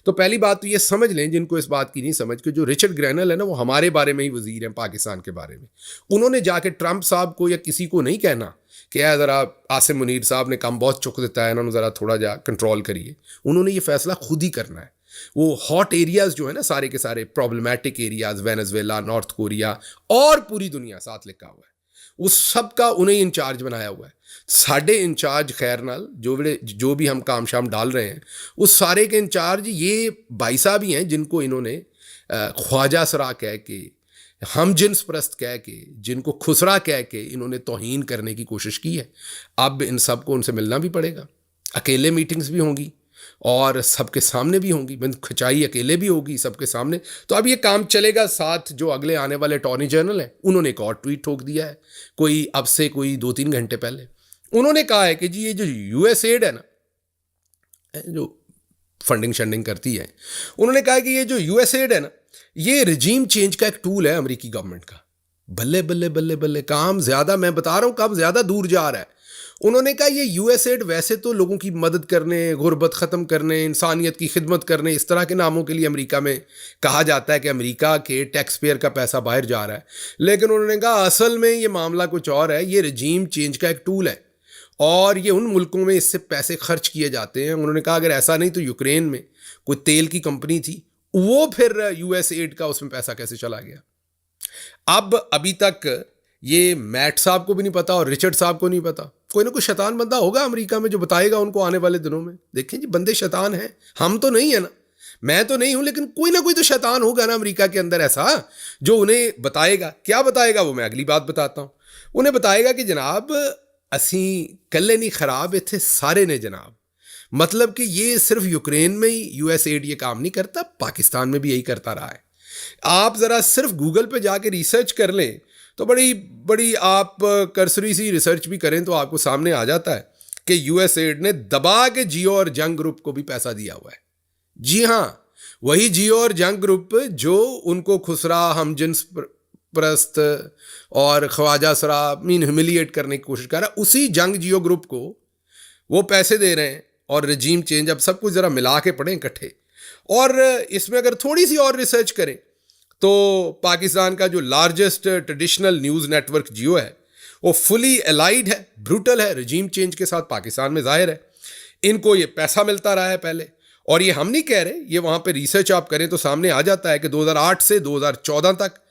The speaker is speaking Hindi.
तो पहली बात तो ये समझ लें, जिनको इस बात की नहीं समझ, कि जो रिचर्ड ग्रैनल है ना, वो हमारे बारे में ही वजीर हैं पाकिस्तान के बारे में। उन्होंने जाके ट्रंप साहब को या किसी को नहीं कहना कि यार ज़रा आसिम मुनीर साहब ने काम बहुत चुक देता है, इन्होंने ज़रा थोड़ा जा कंट्रोल करिए। उन्होंने ये फैसला खुद ही करना है। वो हॉट एरियाज़ जो है ना, सारे के सारे problematic areas, Venezuela, north Korea और पूरी दुनिया साथ लिखा हुआ है, उस सब का उन्हें इंचार्ज बनाया हुआ है। साढ़े इंचार्ज खैर नाल जो भी हम काम शाम डाल रहे हैं, उस सारे के इंचार्ज ये भाई साहब ही हैं, जिनको इन्होंने ख्वाजा सरा कह के, हम जिन्स परस्त कह के, जिनको खुसरा कह के इन्होंने तौहीन करने की कोशिश की है। अब इन सब को उनसे मिलना भी पड़ेगा। अकेले मीटिंग्स भी होंगी और सबके सामने भी होंगी, बिंद खिंचाई अकेले भी होगी, सबके सामने। तो अब ये काम चलेगा। साथ जो अगले आने वाले अटॉर्नी जनरल हैं, उन्होंने एक और ट्वीट ठोक दिया है, कोई अब से कोई 2-3 घंटे पहले। उन्होंने कहा है कि जी ये जो यूएसएड है ना, जो फंडिंग शंडिंग करती है, उन्होंने कहा कि ये जो यूएसएड है ना, ये रिजीम चेंज का एक टूल है अमेरिकी गवर्नमेंट का। बल्ले बल्ले बल्ले बल्ले, काम ज़्यादा, मैं बता रहा हूँ, काम ज़्यादा दूर जा रहा है। उन्होंने कहा ये यूएसएड वैसे तो लोगों की मदद करने, गुर्बत ख़त्म करने, इंसानियत की खिदमत करने, इस तरह के नामों के लिए अमेरिका में कहा जाता है कि अमेरिका के टैक्स पेयर का पैसा बाहर जा रहा है। लेकिन उन्होंने कहा असल में ये मामला कुछ और है, ये रिजीम चेंज का एक टूल है और ये उन मुल्कों में इससे पैसे खर्च किए जाते हैं। उन्होंने कहा अगर ऐसा नहीं तो यूक्रेन में कोई तेल की कंपनी थी, वो फिर यूएसएड का उसमें पैसा कैसे चला गया। अब अभी तक ये मैट साहब को भी नहीं पता और रिचर्ड साहब को नहीं पता। कोई ना कोई शैतान बंदा होगा अमेरिका में जो बताएगा उनको आने वाले दिनों में। देखें जी, बंदे शैतान हैं, हम तो नहीं है ना, मैं तो नहीं हूं, लेकिन कोई ना कोई तो शैतान होगा ना अमेरिका के अंदर ऐसा, जो उन्हें बताएगा। क्या बताएगा वो मैं अगली बात बताता हूं। उन्हें बताएगा कि जनाब असी कल्ले नहीं खराब इत्थे सारे ने जनाब। मतलब कि ये सिर्फ यूक्रेन में ही यूएसएड ये काम नहीं करता, पाकिस्तान में भी यही करता रहा है। आप ज़रा सिर्फ गूगल पे जाके रिसर्च कर लें तो बड़ी बड़ी आप कर्सरी सी रिसर्च भी करें तो आपको सामने आ जाता है कि यूएसएड ने दबा के जियो और जंग ग्रुप को भी पैसा दिया हुआ है। जी हाँ, वही जियो और जंग ग्रुप जो उनको खुसरा, हम जिन्स परस्त और ख्वाजा सरा ह्यूमिलिएट करने की कोशिश कर रहा है, उसी जंग जियो ग्रुप को वो पैसे दे रहे हैं। और रजीम चेंज, अब सब कुछ ज़रा मिला के पढ़ें इकट्ठे, और इसमें अगर थोड़ी सी और रिसर्च करें तो पाकिस्तान का जो लार्जेस्ट ट्रेडिशनल न्यूज़ नेटवर्क जियो है, वो फुली अलाइड है, ब्रूटल है रजीम चेंज के साथ पाकिस्तान में, जाहिर है इनको ये पैसा मिलता रहा है पहले। और ये हम नहीं कह रहे, ये वहाँ पे रिसर्च आप करें तो सामने आ जाता है कि 2008 से 2014 तक